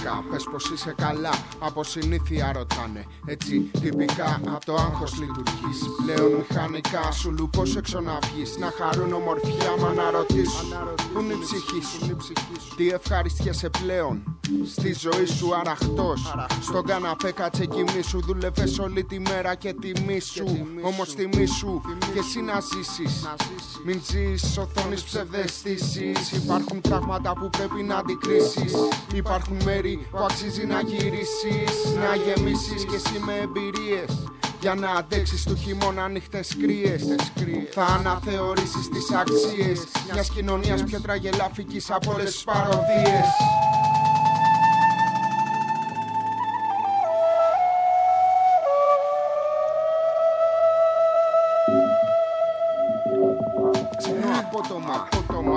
Μαλάκα, πες πως είσαι καλά, από συνήθεια ρωτάνε. Έτσι τυπικά απ' το άγχος λειτουργείς. Πλέον μηχανικά σου λουπός έξω να βγεις. Να χαρούν ομορφιά μα να ρωτήσουν πού είναι η ψυχή σου. Τι ευχαριστιέσαι πλέον στη ζωή σου αραχτός. Στον καναπέ κάτσε κοιμήσου. Δούλευες όλη τη μέρα και τιμή σου. Όμως τιμή σου και εσύ να ζήσεις. Μην ζεις οθόνης ψευδαισθήσεις. Υπάρχουν πράγματα που πρέπει να αντικρίσεις. Υπάρχουν μέρη που αξίζει να γυρίσεις. Να γεμίσεις κι εσύ με εμπειρίες. Για να αντέξεις του χειμώνα νύχτες κρύες. Θα αναθεωρήσεις τις αξίες μιας κοινωνίας πιο τραγελάφικης από όλες τις παροδίες. Απότομα,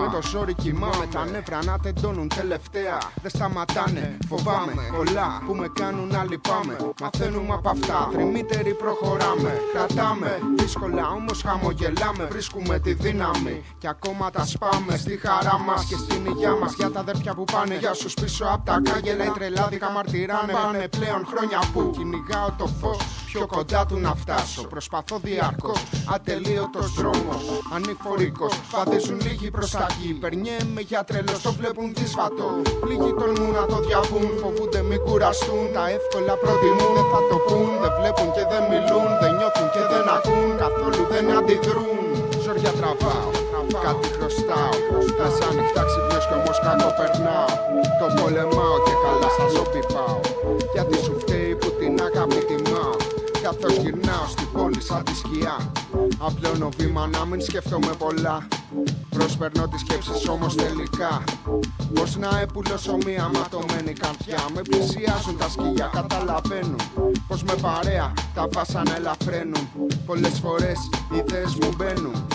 με το ζόρι κοιμάμαι. Τα νεύρα να τεντώνουν τελευταία. Δεν σταματάνε, φοβάμαι πολλά που με κάνουν να λυπάμαι. Μαθαίνουμε απ' αυτά, θρυμύτεροι προχωράμε. Κρατάμε, δύσκολα όμως χαμογελάμε. Βρίσκουμε τη δύναμη και ακόμα τα σπάμε. Στη χαρά μας και στην υγειά μας. Για τα αδέρφια που πάνε, για όσους πίσω απ' τα κάγκελα. Οι τρελάδικα μαρτυράνε. Πάνε πλέον χρόνια που κυνηγάω το φως. Πιο κοντά του να φτάσω. Προσπαθώ διαρκώς, ατελείωτος δρόμος. Ανηφορικός, βαδίζουν λίγοι προς τα εκεί. Περνιέμαι για τρελός, το βλέπουν δύσβατο. Λίγοι τολμούν να το διαβούν, φοβούνται μην κουραστούν. Τα εύκολα προτιμούν, δεν θα το πούν. Δεν βλέπουν και δεν μιλούν, δεν νιώθουν και δεν ακούν. Καθόλου δεν αντιδρούν. Ζόρια τραβάω, κάτι χρωστάω. Μέσα ανοιχτά ξυπνιός κι όμως κακό περνάω. Το πολεμάω και καλά στα ζόμπι πάω. Γιατί σου φταίει που την αγάπη τιμάω. Καθώς γυρνάω στην πόλη σαν τη σκιά. Απλώνω βήμα να μην σκέφτομαι πολλά. Προσπερνώ τις σκέψεις όμως τελικά. Πως να έπουλωσω μία ματωμένη καρδιά. Με πλησιάζουν τα σκυλιά, καταλαβαίνουν πως με παρέα τα βάσανα ελαφραίνουν. Πολλές φορές οι ιδέες μου μπαίνουν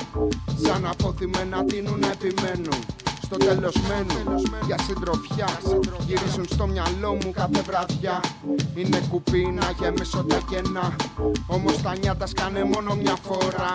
σαν αποθυμένα τείνουν να επιμένουν. Στο τέλος μένουν για συντροφιά. Γυρίζουν στο μυαλό μου κάθε βραδιά. Είναι κουπί να γεμίσω τα κενά. Όμως τα νιάτα σκάνε μόνο μια φορά.